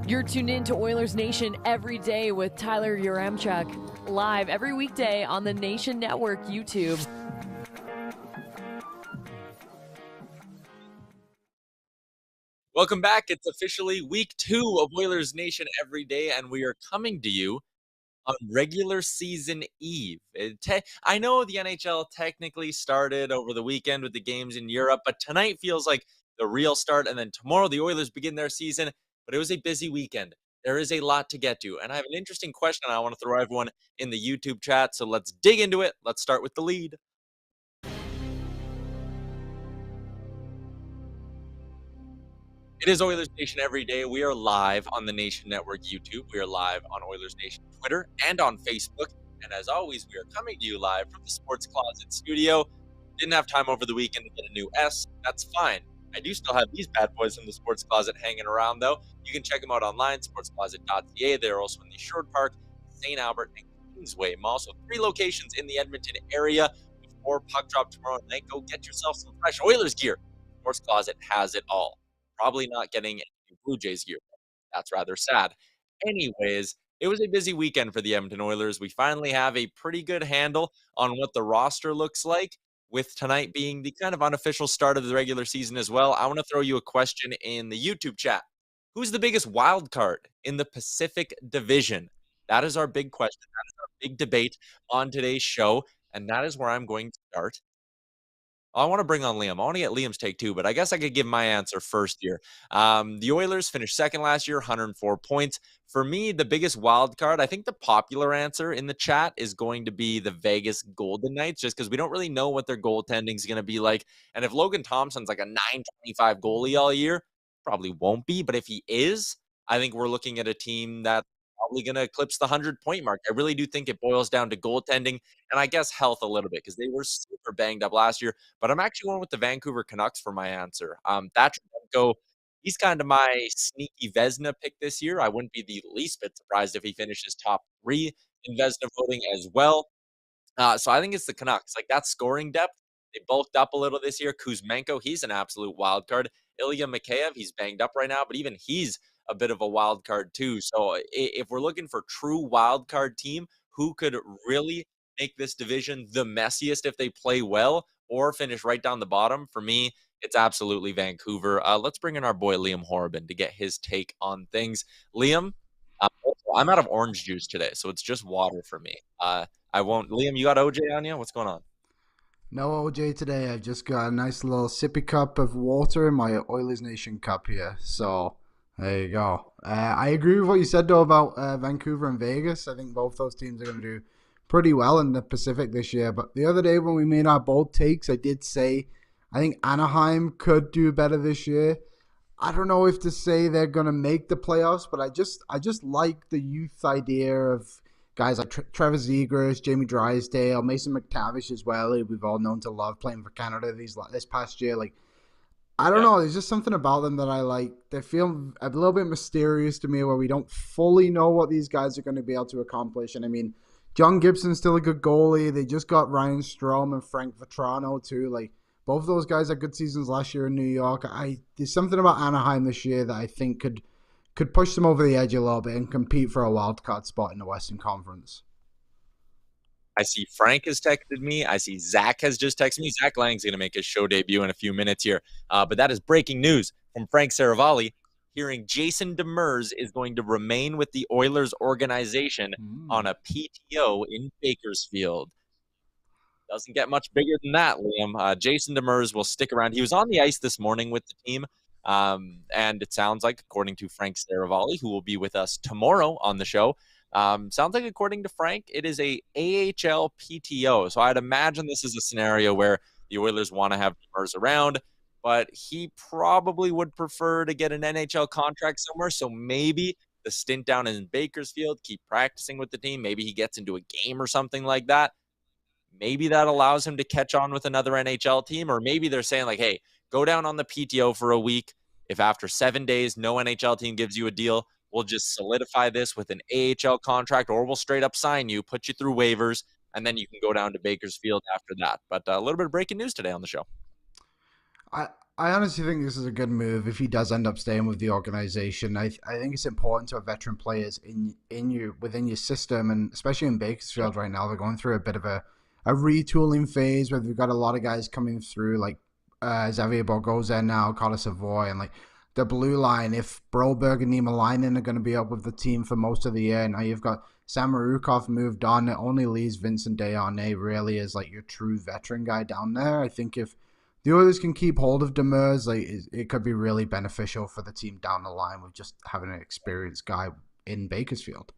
You're tuned in to Oilers Nation every day with Tyler Yaremchuk, live every weekday on the Nation Network YouTube. Welcome back. It's officially week 2 of Oilers Nation Everyday, and we are coming to you on regular season eve. I know the NHL technically started over the weekend with the games in Europe, but tonight feels like the real start, and then tomorrow the Oilers begin their season, but it was a busy weekend. There is a lot to get to, and I have an interesting question I want to throw everyone in the YouTube chat, so let's dig into it. Let's start with the lead. It is Oilers Nation every day. We are live on the Nation Network YouTube. We are live on Oilers Nation Twitter and on Facebook. And as always, we are coming to you live from the Sports Closet studio. Didn't have time over the weekend to get a new S. That's fine. I do still have these bad boys from the Sports Closet hanging around, though. You can check them out online, sportscloset.ca. They're also in the Short Park, St. Albert, and Kingsway Mall. So 3 locations in the Edmonton area. Before puck drop tomorrow night, go get yourself some fresh Oilers gear. Sports Closet has it all. Probably not getting any Blue Jays gear. That's rather sad. Anyways, it was a busy weekend for the Edmonton Oilers. We finally have a pretty good handle on what the roster looks like, with tonight being the kind of unofficial start of the regular season as well. I want to throw you a question in the YouTube chat. Who's the biggest wild card in the Pacific Division? That is our big question. That is our big debate on today's show, and that is where I'm going to start. I want to bring on Liam. I want to get Liam's take too, but I guess I could give my answer first here. The Oilers finished second last year, 104 points. For me, the biggest wild card, I think the popular answer in the chat is going to be the Vegas Golden Knights, just because we don't really know what their goaltending is going to be like. And if Logan Thompson's like a 925 goalie all year, probably won't be. But if he is, I think we're looking at a team that probably going to eclipse the 100-point mark. I really do think it boils down to goaltending and I guess health a little bit, because they were super banged up last year. But I'm actually going with the Vancouver Canucks for my answer. Thatcher Demko, he's kind of my sneaky Vezina pick this year. I wouldn't be the least bit surprised if he finishes top 3 in Vezina voting as well. So I think it's the Canucks. Like, that scoring depth, they bulked up a little this year. Kuzmenko, he's an absolute wild card. Ilya Mikheyev, he's banged up right now, but even he's a bit of a wild card too. So if we're looking for true wild card team who could really make this division the messiest if they play well or finish right down the bottom, for me, it's absolutely Vancouver. Let's bring in our boy Liam Horrobin to get his take on things. Liam, I'm out of orange juice today, so it's just water for me. I won't. Liam, you got OJ on you? What's going on? No OJ today. I've just got a nice little sippy cup of water in my Oilers Nation cup here. So there you go. I agree with what you said though about Vancouver and Vegas. I think both those teams are going to do pretty well in the Pacific this year. But the other day when we made our bold takes, I did say I think Anaheim could do better this year. I don't know if to say they're going to make the playoffs, but I just like the youth idea of guys like Trevor Zegras, Jamie Drysdale, Mason McTavish as well, who we've all known to love playing for Canada this past year. Like, I don't know. There's just something about them that I like. They feel a little bit mysterious to me, where we don't fully know what these guys are going to be able to accomplish. And I mean, John Gibson's still a good goalie. They just got Ryan Strome and Frank Vetrano too. Like, both of those guys had good seasons last year in New York. There's something about Anaheim this year that I think could push them over the edge a little bit and compete for a wild card spot in the Western Conference. I see Frank has texted me. I see Zach has just texted me. Zach Lang's going to make his show debut in a few minutes here. But that is breaking news from Frank Saravalli, hearing Jason Demers is going to remain with the Oilers organization on a PTO in Bakersfield. Doesn't get much bigger than that, Liam. Jason Demers will stick around. He was on the ice this morning with the team. And it sounds like, according to Frank Saravalli, who will be with us tomorrow on the show, sounds like, according to Frank, it is a AHL PTO. So I'd imagine this is a scenario where the Oilers want to have Demers around, but he probably would prefer to get an NHL contract somewhere. So maybe the stint down in Bakersfield, keep practicing with the team. Maybe he gets into a game or something like that. Maybe that allows him to catch on with another NHL team, or maybe they're saying like, hey, go down on the PTO for a week. If after 7 days, no NHL team gives you a deal, we'll just solidify this with an AHL contract, or we'll straight up sign you, put you through waivers, and then you can go down to Bakersfield after that. But a little bit of breaking news today on the show. I honestly think this is a good move if he does end up staying with the organization. I think it's important to have veteran players within your system, and especially in Bakersfield right now, they're going through a bit of a retooling phase where they've got a lot of guys coming through, like Xavier Bogoza now, Carter Savoy, and like the blue line. If Broberg and Niemelainen are going to be up with the team for most of the year, now you've got Samourkov moved on. It only leaves Vincent Desharnais really as like your true veteran guy down there. I think if the Oilers can keep hold of Demers, like it could be really beneficial for the team down the line with just having an experienced guy in Bakersfield.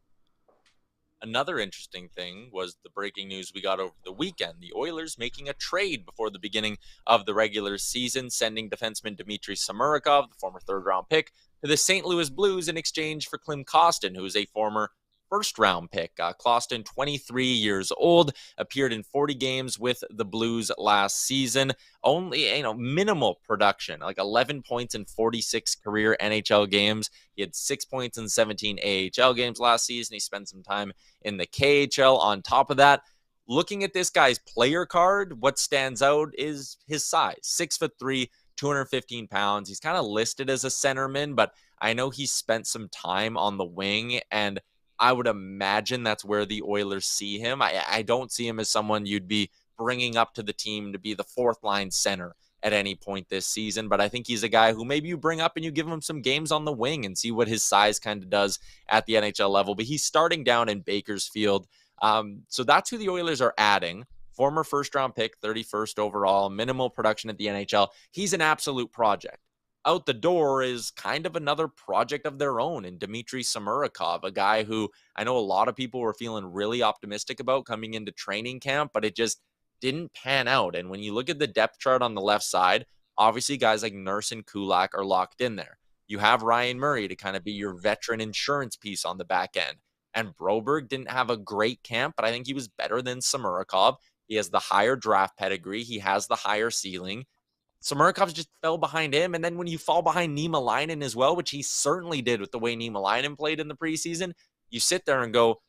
Another interesting thing was the breaking news we got over the weekend. The Oilers making a trade before the beginning of the regular season, sending defenseman Dmitri Samourkov, the former third-round pick, to the St. Louis Blues in exchange for Klim Kostin, who is a former first-round pick. Kostin, 23 years old, appeared in 40 games with the Blues last season. Only, minimal production, like 11 points in 46 career NHL games. He had 6 points in 17 AHL games last season. He spent some time in the KHL. On top of that, looking at this guy's player card, what stands out is his size. 6'3", 215 pounds. He's kind of listed as a centerman, but I know he spent some time on the wing, and I would imagine that's where the Oilers see him. I don't see him as someone you'd be bringing up to the team to be the fourth line center at any point this season, but I think he's a guy who maybe you bring up and you give him some games on the wing and see what his size kind of does at the NHL level. But he's starting down in Bakersfield. So that's who the Oilers are adding. Former first-round pick, 31st overall, minimal production at the NHL. He's an absolute project. Out the door is kind of another project of their own in Dmitri Samourkov, a guy who I know a lot of people were feeling really optimistic about coming into training camp, but it just didn't pan out. And when you look at the depth chart on the left side, obviously guys like Nurse and Kulak are locked in there. You have Ryan Murray to kind of be your veteran insurance piece on the back end. And Broberg didn't have a great camp, but I think he was better than Samourkov. He has the higher draft pedigree. He has the higher ceiling. Samourkov just fell behind him. And then when you fall behind Niemelainen as well, which he certainly did with the way Niemelainen played in the preseason, you sit there and go,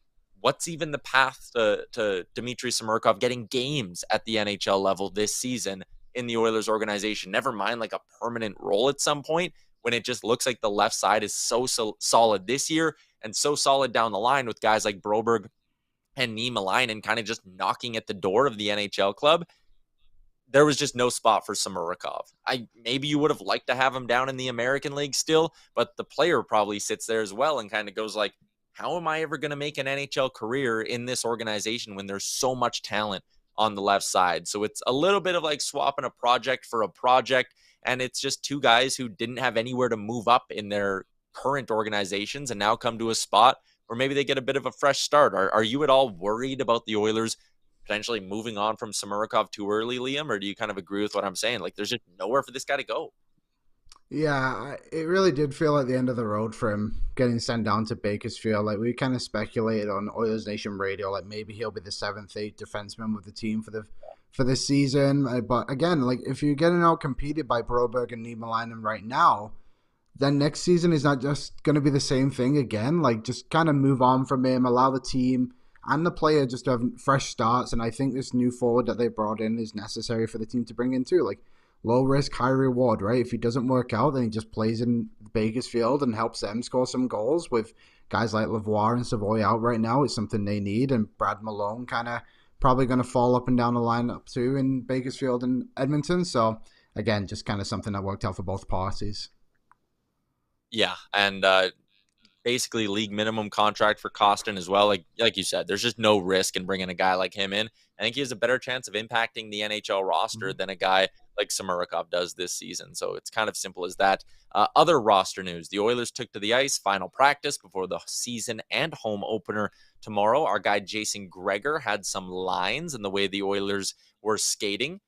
what's even the path to Dmitri Samourkov getting games at the NHL level this season in the Oilers organization? Never mind like a permanent role at some point, when it just looks like the left side is so solid this year and so solid down the line with guys like Broberg and Niemelainen kind of just knocking at the door of the NHL club. There was just no spot for Samourkov. Maybe you would have liked to have him down in the American League still, but the player probably sits there as well and kind of goes like, how am I ever going to make an NHL career in this organization when there's so much talent on the left side? So it's a little bit of like swapping a project for a project, and it's just two guys who didn't have anywhere to move up in their current organizations and now come to a spot where maybe they get a bit of a fresh start. Are you at all worried about the Oilers potentially moving on from Samourkov too early, Liam, or do you kind of agree with what I'm saying? Like, there's just nowhere for this guy to go. Yeah, it really did feel like the end of the road for him getting sent down to Bakersfield. Like, we kind of speculated on Oilers Nation Radio, like maybe he'll be the 7th, 8th defenseman with the team for this season. But again, like if you're getting out competed by Broberg and Niemelainen right now, then next season is not just going to be the same thing again. Like, just kind of move on from him, allow the team and the player just to have fresh starts. And I think this new forward that they brought in is necessary for the team to bring in too. Like, low risk, high reward, right? If he doesn't work out, then he just plays in Bakersfield and helps them score some goals. With guys like Lavoie and Savoy out right now, it's something they need. And Brad Malone kind of probably going to fall up and down the lineup too in Bakersfield and Edmonton. So again, just kind of something that worked out for both parties. Yeah, and basically league minimum contract for Kostin as well. Like you said, there's just no risk in bringing a guy like him in. I think he has a better chance of impacting the NHL roster than a guy like Samourkov does this season. So it's kind of simple as that. Other roster news: the Oilers took to the ice, final practice before the season and home opener tomorrow. Our guy Jason Gregor had some lines in the way the Oilers were skating.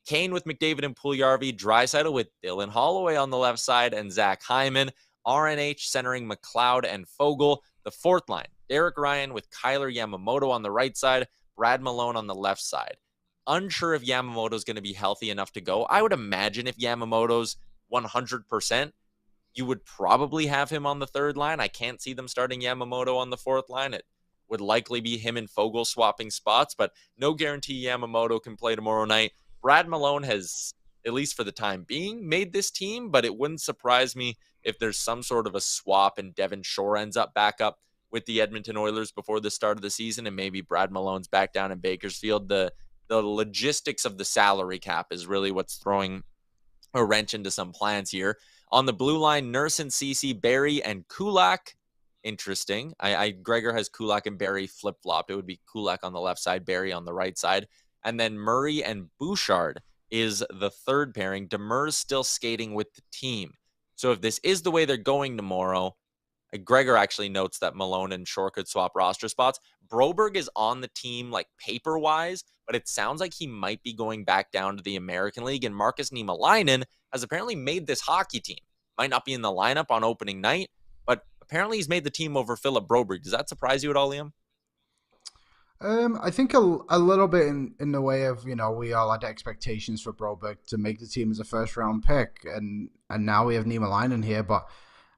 Kane with McDavid and Puljujarvi, Draisaitl with Dylan Holloway on the left side, and Zach Hyman. RNH centering McLeod and Fogle. The fourth line, Derek Ryan with Kyler Yamamoto on the right side, Brad Malone on the left side. Unsure if Yamamoto's going to be healthy enough to go. I would imagine if Yamamoto's 100%, you would probably have him on the third line. I can't see them starting Yamamoto on the fourth line. It would likely be him and Fogle swapping spots, but no guarantee Yamamoto can play tomorrow night. Brad Malone has at least for the time being, made this team, but it wouldn't surprise me if there's some sort of a swap and Devin Shore ends up back up with the Edmonton Oilers before the start of the season, and maybe Brad Malone's back down in Bakersfield. The logistics of the salary cap is really what's throwing a wrench into some plans here. On the blue line, Nurse and Cece, Barry and Kulak. Interesting. Gregor has Kulak and Barry flip-flopped. It would be Kulak on the left side, Barry on the right side. And then Murray and Bouchard is the third pairing. Demers still skating with the team. So if this is the way they're going tomorrow, Gregor actually notes that Malone and Shore could swap roster spots. Broberg is on the team, like paper-wise, but it sounds like he might be going back down to the American League. And Markus Niemelainen has apparently made this hockey team. Might not be in the lineup on opening night, but apparently he's made the team over Philip Broberg. Does that surprise you at all, Liam? I think a little bit in the way of, we all had expectations for Broberg to make the team as a first-round pick, and now we have Niemelainen here, but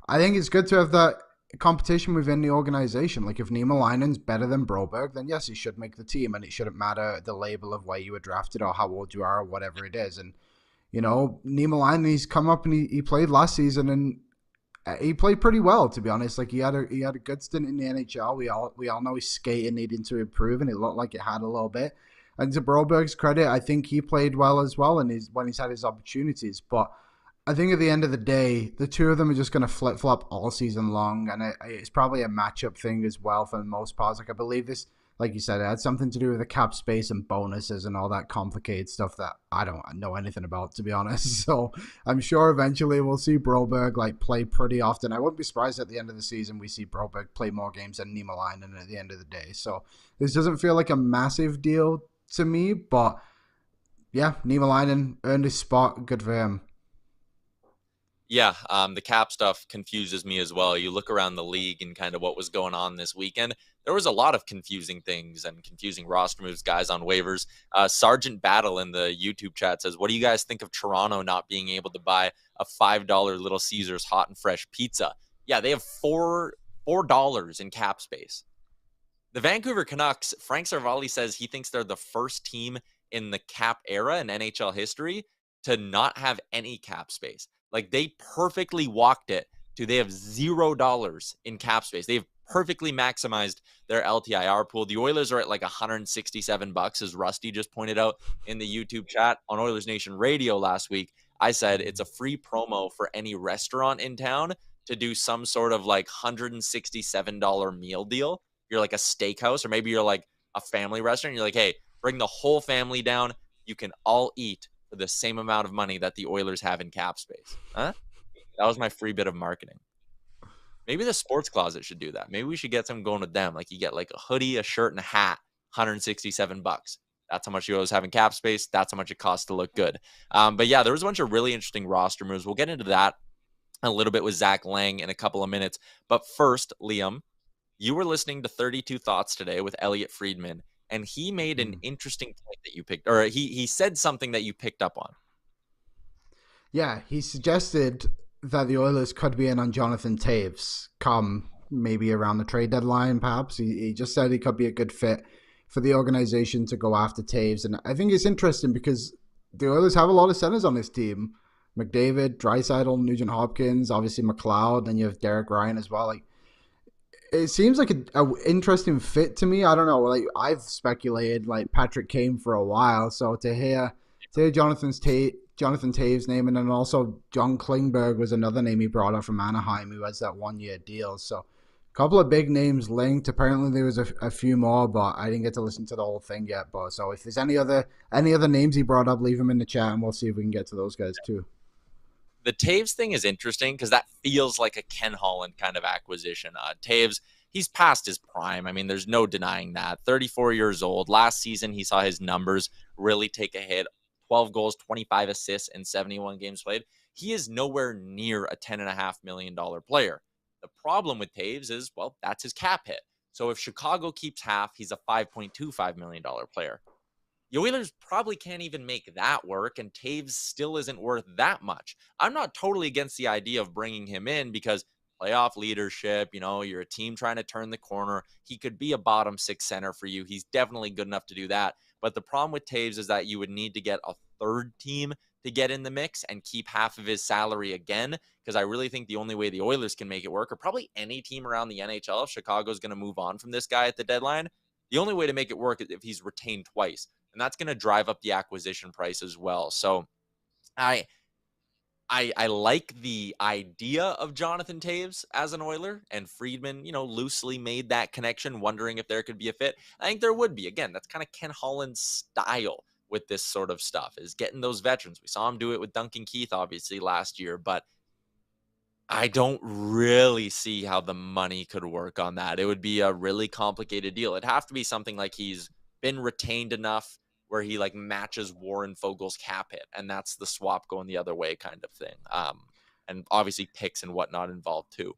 I think it's good to have that competition within the organization. Like, if Niemelainen's better than Broberg, then yes, he should make the team, and it shouldn't matter the label of where you were drafted or how old you are or whatever it is. And, Niemelainen, he's come up and he played last season, and he played pretty well, to be honest. Like, he had a good stint in the NHL. We all know his skating needing to improve, and it looked like it had a little bit. And to Broberg's credit, I think he played well as well, and when he's had his opportunities. But I think at the end of the day, the two of them are just going to flip-flop all season long, and it's probably a matchup thing as well for the most part. Like, I believe this, like you said, it had something to do with the cap space and bonuses and all that complicated stuff that I don't know anything about, to be honest. So I'm sure eventually we'll see Broberg play pretty often. I wouldn't be surprised at the end of the season we see Broberg play more games than Niemelainen at the end of the day. So this doesn't feel like a massive deal to me, but yeah, Niemelainen earned his spot. Good for him. Yeah, the cap stuff confuses me as well. You look around the league and kind of what was going on this weekend. There was a lot of confusing things and confusing roster moves, guys on waivers. Sergeant Battle in the YouTube chat says, what do you guys think of Toronto not being able to buy a $5 Little Caesars hot and fresh pizza? Yeah, they have $4 in cap space. The Vancouver Canucks, Frank Sarvalli says he thinks they're the first team in the cap era in NHL history to not have any cap space. Like, they perfectly walked it to they have $0 in cap space. They've perfectly maximized their LTIR pool. The Oilers are at like $167, as Rusty just pointed out in the YouTube chat. On Oilers Nation Radio last week, I said it's a free promo for any restaurant in town to do some sort of like $167 meal deal. You're like a steakhouse, or maybe you're like a family restaurant. You're like, hey, bring the whole family down. You can all eat for the same amount of money that the Oilers have in cap space. Huh? That was my free bit of marketing. Maybe the Sports Closet should do that. Maybe we should get some going with them. Like, you get like a hoodie, a shirt, and a hat, $167. That's how much you always have in cap space. That's how much it costs to look good. But yeah, there was a bunch of really interesting roster moves. We'll get into that a little bit with Zach Lang in a couple of minutes. But first, Liam, you were listening to 32 Thoughts today with Elliot Friedman, and he made an interesting point that you picked, or he said something that you picked up on. Yeah, he suggested that the Oilers could be in on Jonathan Taves come maybe around the trade deadline, perhaps. He just said he could be a good fit for the organization to go after Taves. And I think it's interesting because the Oilers have a lot of centers on this team. McDavid, Draisaitl, Nugent-Hopkins, obviously McLeod, and you have Derek Ryan as well. Like, it seems like an interesting fit to me. I don't know. Like, I've speculated like Patrick Kane for a while, so to hear Jonathan Taves' name, and then also John Klingberg was another name he brought up from Anaheim, who has that 1-year deal. So a couple of big names linked. Apparently there was a few more, but I didn't get to listen to the whole thing yet. But so if there's any other names he brought up, leave them in the chat, and we'll see if we can get to those guys too. The Taves thing is interesting because that feels like a Ken Holland kind of acquisition. Taves, he's past his prime. I mean, there's no denying that. 34 years old. Last season, he saw his numbers really take a hit. 12 goals, 25 assists, and 71 games played. He is nowhere near a $10.5 million player. The problem with Taves is, well, that's his cap hit. So if Chicago keeps half, he's a $5.25 million player. The Oilers probably can't even make that work, and Taves still isn't worth that much. I'm not totally against the idea of bringing him in because playoff leadership, you're a team trying to turn the corner. He could be a bottom six center for you. He's definitely good enough to do that. But the problem with Taves is that you would need to get a third team to get in the mix and keep half of his salary again, because I really think the only way the Oilers can make it work, or probably any team around the NHL, if Chicago's going to move on from this guy at the deadline, the only way to make it work is if he's retained twice, and that's going to drive up the acquisition price as well. So I like the idea of Jonathan Taves as an Oiler, and Friedman, loosely made that connection, wondering if there could be a fit. I think there would be. Again, that's kind of Ken Holland's style with this sort of stuff, is getting those veterans. We saw him do it with Duncan Keith, obviously, last year, but I don't really see how the money could work on that. It would be a really complicated deal. It'd have to be something like he's been retained enough where he like matches Warren Fogel's cap hit, and that's the swap going the other way kind of thing. And obviously picks and whatnot involved too.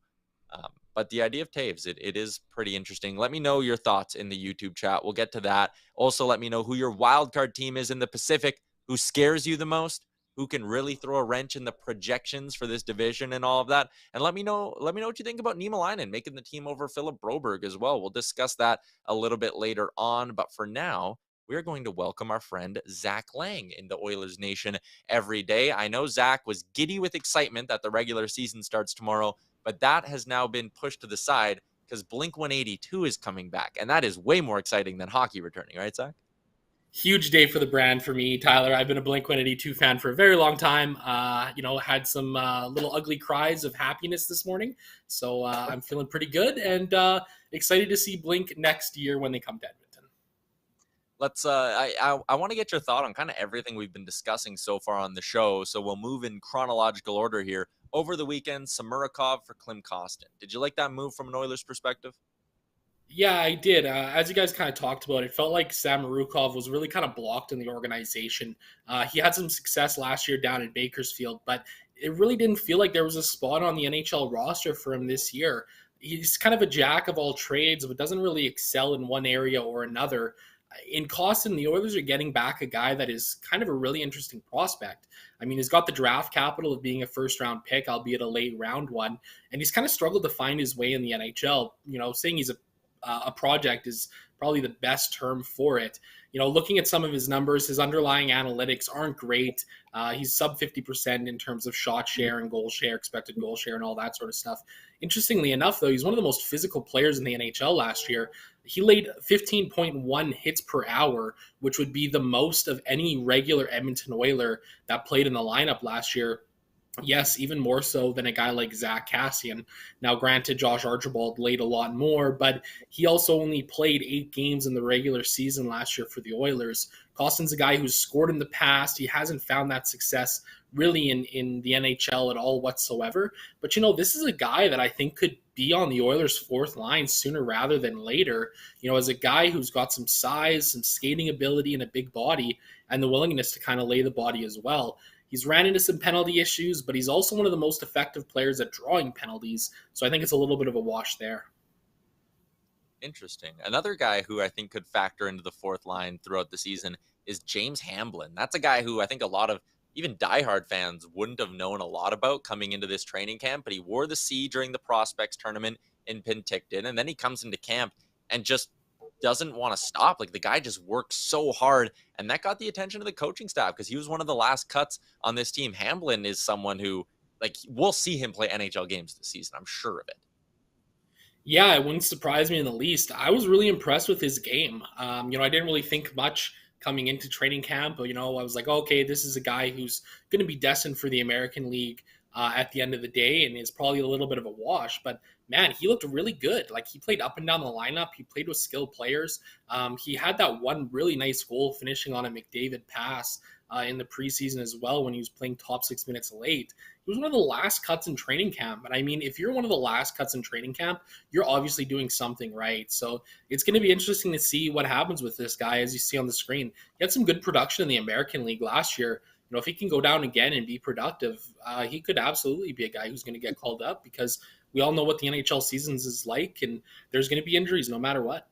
But the idea of Taves, it is pretty interesting. Let me know your thoughts in the YouTube chat. We'll get to that. Also, let me know who your wildcard team is in the Pacific, who scares you the most, who can really throw a wrench in the projections for this division and all of that. And let me know what you think about Niemelainen making the team over Philip Broberg as well. We'll discuss that a little bit later on. But for now, we're going to welcome our friend Zach Lang in the Oilers Nation every day. I know Zach was giddy with excitement that the regular season starts tomorrow, but that has now been pushed to the side because Blink-182 is coming back, and that is way more exciting than hockey returning, right, Zach? Huge day for the brand for me, Tyler. I've been a Blink-182 fan for a very long time. Had some little ugly cries of happiness this morning, so I'm feeling pretty good and excited to see Blink next year when they come to Edmonton. Let's I want to get your thought on kind of everything we've been discussing so far on the show. So we'll move in chronological order here. Over the weekend, Samourkov for Klim Kostin. Did you like that move from an Oilers perspective? Yeah, I did. As you guys kind of talked about, it felt like Samourkov was really kind of blocked in the organization. He had some success last year down in Bakersfield, but it really didn't feel like there was a spot on the NHL roster for him this year. He's kind of a jack of all trades, but doesn't really excel in one area or another. In Kostin, the Oilers are getting back a guy that is kind of a really interesting prospect. I mean, he's got the draft capital of being a first-round pick, albeit a late round one, and he's kind of struggled to find his way in the NHL. Saying he's a project is probably the best term for it. Looking at some of his numbers, his underlying analytics aren't great. He's sub 50% in terms of shot share and goal share, expected goal share, and all that sort of stuff. Interestingly enough, though, he's one of the most physical players in the NHL last year. He laid 15.1 hits per hour, which would be the most of any regular Edmonton Oiler that played in the lineup last year. Yes, even more so than a guy like Zach Kassian. Now, granted, Josh Archibald laid a lot more, but he also only played 8 games in the regular season last year for the Oilers. Kostin's a guy who's scored in the past. He hasn't found that success really in the NHL at all whatsoever. But, this is a guy that I think could be on the Oilers' fourth line sooner rather than later. As a guy who's got some size, some skating ability, and a big body, and the willingness to kind of lay the body as well. He's ran into some penalty issues, but he's also one of the most effective players at drawing penalties. So I think it's a little bit of a wash there. Interesting. Another guy who I think could factor into the fourth line throughout the season is James Hamblin. That's a guy who I think a lot of even diehard fans wouldn't have known a lot about coming into this training camp, but he wore the C during the prospects tournament in Penticton, and then he comes into camp and just doesn't want to stop. Like, the guy just works so hard, and that got the attention of the coaching staff because he was one of the last cuts on this team. Hamblin is someone who, we'll see him play NHL games this season. I'm sure of it. Yeah, it wouldn't surprise me in the least. I was really impressed with his game. I didn't really think much coming into training camp, but, I was like, okay, this is a guy who's going to be destined for the American League at the end of the day, and is probably a little bit of a wash. But man, he looked really good. Like, he played up and down the lineup. He played with skilled players. He had that one really nice goal finishing on a McDavid pass in the preseason as well when he was playing top 6 minutes late. He was one of the last cuts in training camp. And I mean, if you're one of the last cuts in training camp, you're obviously doing something right. So it's going to be interesting to see what happens with this guy. As you see on the screen, he had some good production in the American League last year. If he can go down again and be productive, he could absolutely be a guy who's going to get called up, because we all know what the NHL seasons is like, and there's going to be injuries no matter what.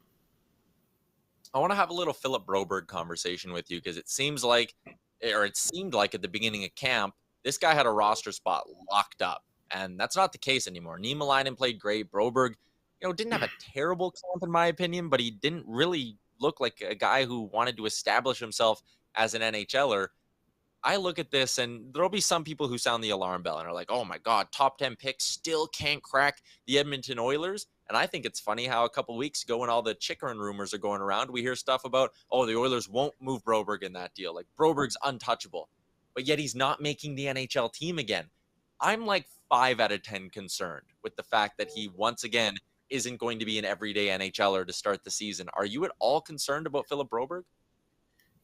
I want to have a little Philip Broberg conversation with you, because it seemed like at the beginning of camp, this guy had a roster spot locked up, and that's not the case anymore. Niemelainen played great. Broberg, didn't have a terrible camp in my opinion, but he didn't really look like a guy who wanted to establish himself as an NHLer. I look at this and there'll be some people who sound the alarm bell and are like, oh my God, top 10 picks still can't crack the Edmonton Oilers. And I think it's funny how a couple weeks ago when all the Chikrin rumors are going around, we hear stuff about, oh, the Oilers won't move Broberg in that deal. Like Broberg's untouchable, but yet he's not making the NHL team again. I'm like 5 out of 10 concerned with the fact that he once again isn't going to be an everyday NHLer to start the season. Are you at all concerned about Philip Broberg?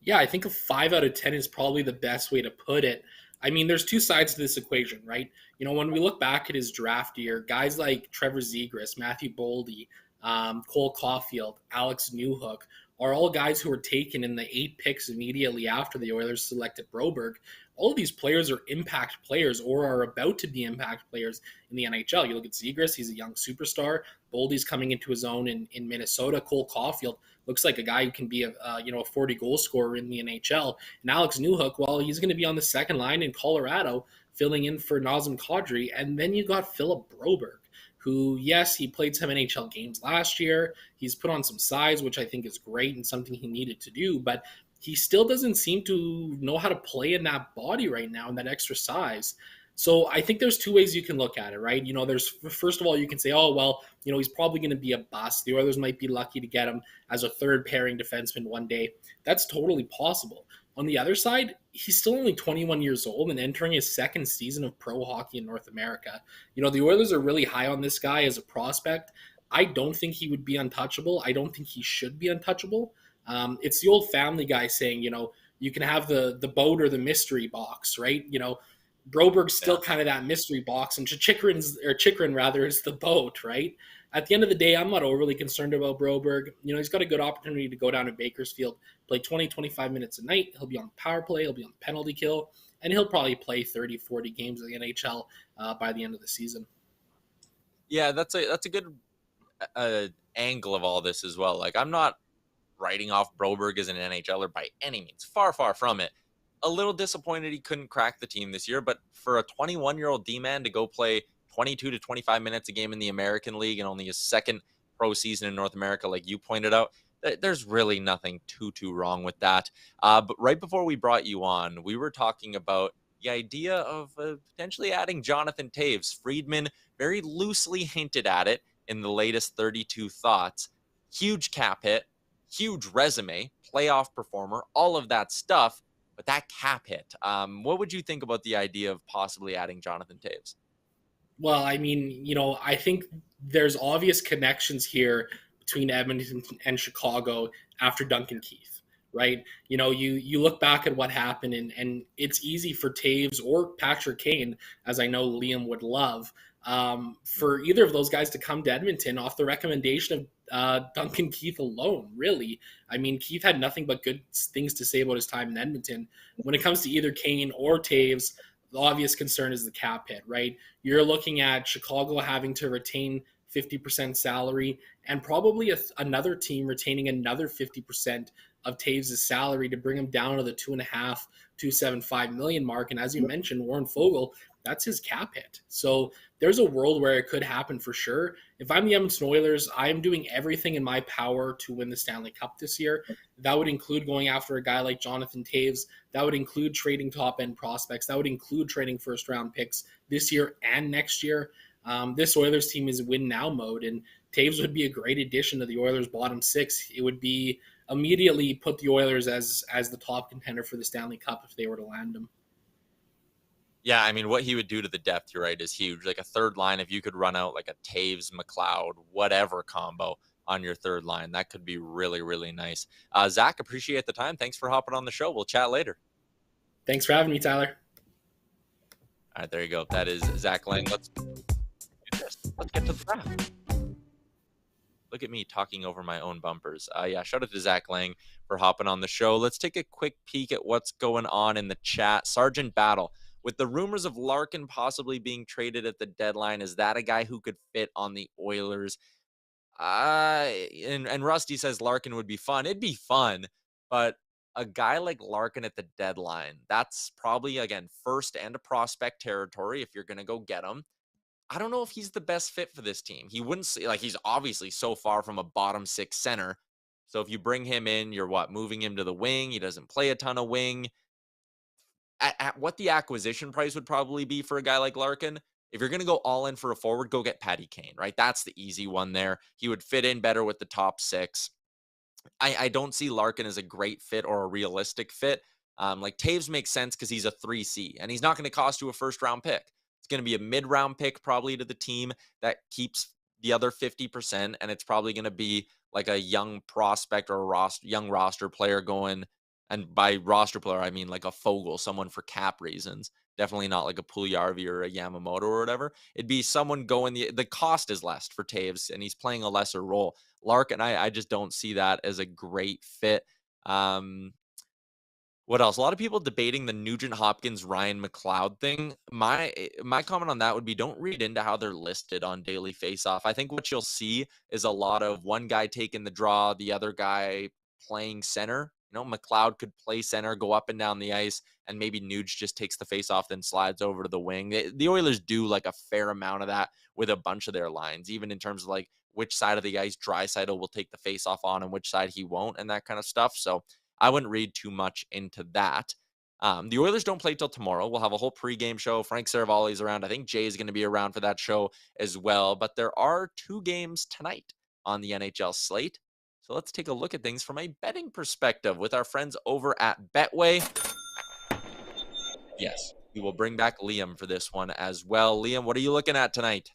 Yeah, I think a 5 out of 10 is probably the best way to put it. I mean, there's two sides to this equation, right? You know, when we look back at his draft year, guys like Trevor Zegras, Matthew Boldy, Cole Caulfield, Alex Newhook are all guys who were taken in the 8 picks immediately after the Oilers selected Broberg. All of these players are impact players or are about to be impact players in the NHL. You look at Zegras, he's a young superstar. Boldy's coming into his own in Minnesota. Cole Caulfield looks like a guy who can be a 40 goal scorer in the NHL. And Alex Newhook, well, he's going to be on the second line in Colorado, filling in for Nazem Kadri. And then you got Philip Broberg, who, yes, he played some NHL games last year. He's put on some size, which I think is great and something he needed to do. But he still doesn't seem to know how to play in that body right now, in that extra size. So I think there's two ways you can look at it, right? You know, there's, first of all, you can say, oh, well, you know, he's probably going to be a bust. The Oilers might be lucky to get him as a third pairing defenseman one day. That's totally possible. On the other side, he's still only 21 years old and entering his second season of pro hockey in North America. You know, the Oilers are really high on this guy as a prospect. I don't think he would be untouchable. I don't think he should be untouchable. It's the old Family Guy saying, you know, you can have the boat or the mystery box, right? You know, Broberg's still kind of that mystery box, and Chikrin rather is the boat, right? At the end of the day, I'm not overly concerned about Broberg. You know, he's got a good opportunity to go down to Bakersfield, play 20, 25 minutes a night. He'll be on the power play, he'll be on the penalty kill, and he'll probably play 30, 40 games in the NHL by the end of the season. Yeah, that's a good angle of all this as well. Like, I'm not writing off Broberg as an NHLer by any means. Far, far from it. A little disappointed he couldn't crack the team this year, but for a 21-year-old D-man to go play 22 to 25 minutes a game in the American League and only his second pro season in North America, like you pointed out, there's really nothing too wrong with that. But right before we brought you on, we were talking about the idea of potentially adding Jonathan Taves. Friedman very loosely hinted at it in the latest 32 Thoughts. Huge cap hit, huge resume, playoff performer, all of that stuff. But that cap hit, what would you think about the idea of possibly adding Jonathan Taves? Well, I mean, you know, I think there's obvious connections here between Edmonton and Chicago after Duncan Keith, right? You know, you look back at what happened, and it's easy for Taves or Patrick Kane, as I know Liam would love, for either of those guys to come to Edmonton off the recommendation of Duncan Keith alone, really. I mean, Keith had nothing but good things to say about his time in Edmonton. When it comes to either Kane or Taves, the obvious concern is the cap hit, right? You're looking at Chicago having to retain 50% salary and probably another team retaining another 50% of Taves' salary to bring him down to the 2.5-2.75 million mark. And as you mentioned, Warren Foegele, that's his cap hit. So there's a world where it could happen for sure. If I'm the Edmonton Oilers, I'm doing everything in my power to win the Stanley Cup this year. That would include going after a guy like Jonathan Taves. That would include trading top-end prospects. That would include trading first-round picks this year and next year. This Oilers team is win-now mode, and Taves would be a great addition to the Oilers' bottom six. It would be immediately put the Oilers as the top contender for the Stanley Cup if they were to land him. Yeah, I mean, what he would do to the depth, you're right, is huge. Like a third line, if you could run out like a Taves, McLeod, whatever combo on your third line, that could be really, really nice. Zach, appreciate the time. Thanks for hopping on the show. We'll chat later. Thanks for having me, Tyler. All right, there you go. That is Zach Lang. Let's do this. Let's get to the draft. Look at me talking over my own bumpers. Yeah, shout out to Zach Lang for hopping on the show. Let's take a quick peek at what's going on in the chat. Sergeant Battle, with the rumors of Larkin possibly being traded at the deadline, is that a guy who could fit on the Oilers? And Rusty says Larkin would be fun. It'd be fun, but a guy like Larkin at the deadline, that's probably, again, first and a prospect territory if you're going to go get him. I don't know if he's the best fit for this team. He wouldn't say, like, he's obviously so far from a bottom six center. So if you bring him in, you're moving him to the wing. He doesn't play a ton of wing. at what the acquisition price would probably be for a guy like Larkin, if you're going to go all in for a forward, go get Patty Kane, right? That's the easy one there. He would fit in better with the top six. I don't see Larkin as a great fit or a realistic fit. Like Taves makes sense because he's a 3C and he's not going to cost you a first round pick. It's going to be a mid-round pick probably to the team that keeps the other 50%. And it's probably going to be like a young prospect or a young roster player going. And by roster player, I mean like a Fogle, someone for cap reasons. Definitely not like a Puljujarvi or a Yamamoto or whatever. It'd be someone going, the cost is less for Taves and he's playing a lesser role. Larkin, I just don't see that as a great fit. What else? A lot of people debating the Nugent Hopkins Ryan McLeod thing. My comment on that would be don't read into how they're listed on Daily Faceoff. I think what you'll see is a lot of one guy taking the draw, the other guy playing center. McLeod could play center, go up and down the ice, and maybe Nuge just takes the faceoff, then slides over to the wing. The Oilers do like a fair amount of that with a bunch of their lines, even in terms of like which side of the ice Draisaitl will take the faceoff on and which side he won't, and that kind of stuff. So I wouldn't read too much into that. The Oilers don't play till tomorrow. We'll have a whole pregame show. Frank Saravalli's around. I think Jay is going to be around for that show as well. But there are 2 games tonight on the NHL slate. So let's take a look at things from a betting perspective with our friends over at Betway. Yes, we will bring back Liam for this one as well. Liam, what are you looking at tonight?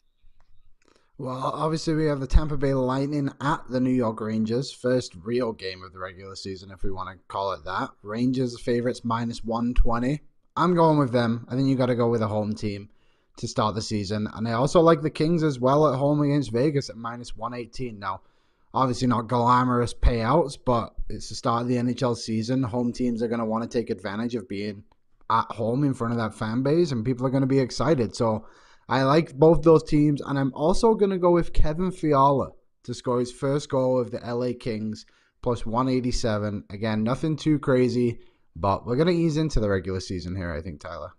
Well, obviously we have the Tampa Bay Lightning at the New York Rangers. First real game of the regular season, if we want to call it that. Rangers favorites minus 120. I'm going with them. I think you got to go with a home team to start the season. And I also like the Kings as well at home against Vegas at minus 118. Now, obviously not glamorous payouts, but it's the start of the NHL season. Home teams are going to want to take advantage of being at home in front of that fan base, and people are going to be excited. So I like both those teams, and I'm also going to go with Kevin Fiala to score his first goal of the LA Kings, plus 187. Again, nothing too crazy, but we're going to ease into the regular season here, I think, Tyler.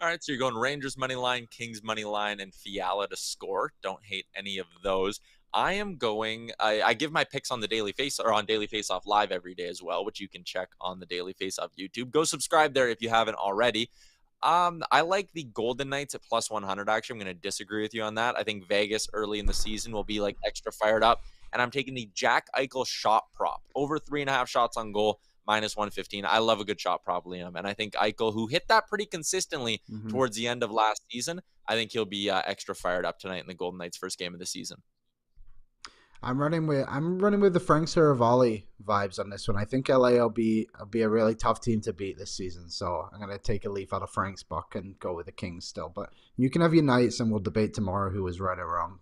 All right, so you're going Rangers money line, Kings money line, and Fiala to score. Don't hate any of those. I am going. I give my picks on the Daily Face or on Daily Faceoff live every day as well, which you can check on the Daily Faceoff YouTube. Go subscribe there if you haven't already. I like the Golden Knights at plus 100. Actually, I'm going to disagree with you on that. I think Vegas early in the season will be like extra fired up, and I'm taking the Jack Eichel shot prop over 3.5 shots on goal. Minus 115. I love a good shot prop, Liam. And I think Eichel, who hit that pretty consistently towards the end of last season, I think he'll be extra fired up tonight in the Golden Knights' first game of the season. I'm running with the Frank Saravalli vibes on this one. I think LA will be a really tough team to beat this season. So I'm going to take a leaf out of Frank's book and go with the Kings still. But you can have your Knights, and we'll debate tomorrow who was right or wrong.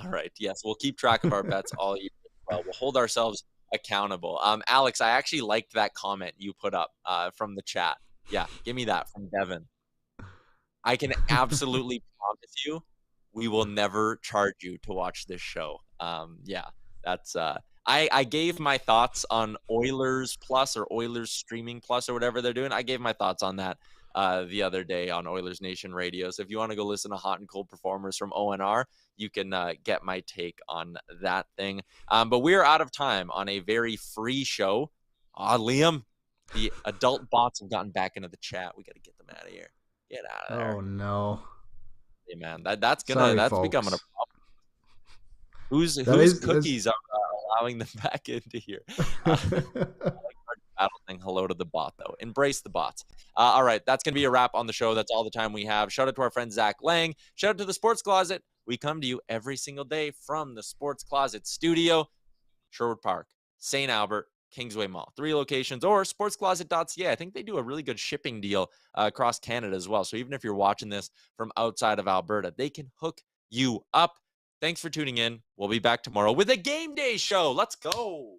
All right. Yes, we'll keep track of our bets all year. Well, we'll hold ourselves accountable. Alex, I actually liked that comment you put up from the chat. Yeah, give me that from Devin. I can absolutely promise you we will never charge you to watch this show. Yeah, that's I gave my thoughts on Oilers Plus or Oilers Streaming Plus or whatever they're doing. I gave my thoughts on that the other day on Oilers Nation Radio. So if you want to go listen to hot and cold performers from ONR, you can get my take on that thing. But we're out of time on a very free show. Liam, the adult bots have gotten back into the chat. We got to get them out of here. Get out of there. Oh no. Hey man, that's Sorry, becoming a problem. Whose cookies are allowing them back into here? Battle thing. Hello to the bot, though. Embrace the bots. All right, that's going to be a wrap on the show. That's all the time we have. Shout out to our friend Zach Lang. Shout out to the Sports Closet. We come to you every single day from the Sports Closet studio, Sherwood Park, St. Albert, Kingsway Mall. 3 locations, or sportscloset.ca. I think they do a really good shipping deal across Canada as well. So even if you're watching this from outside of Alberta, they can hook you up. Thanks for tuning in. We'll be back tomorrow with a game day show. Let's go.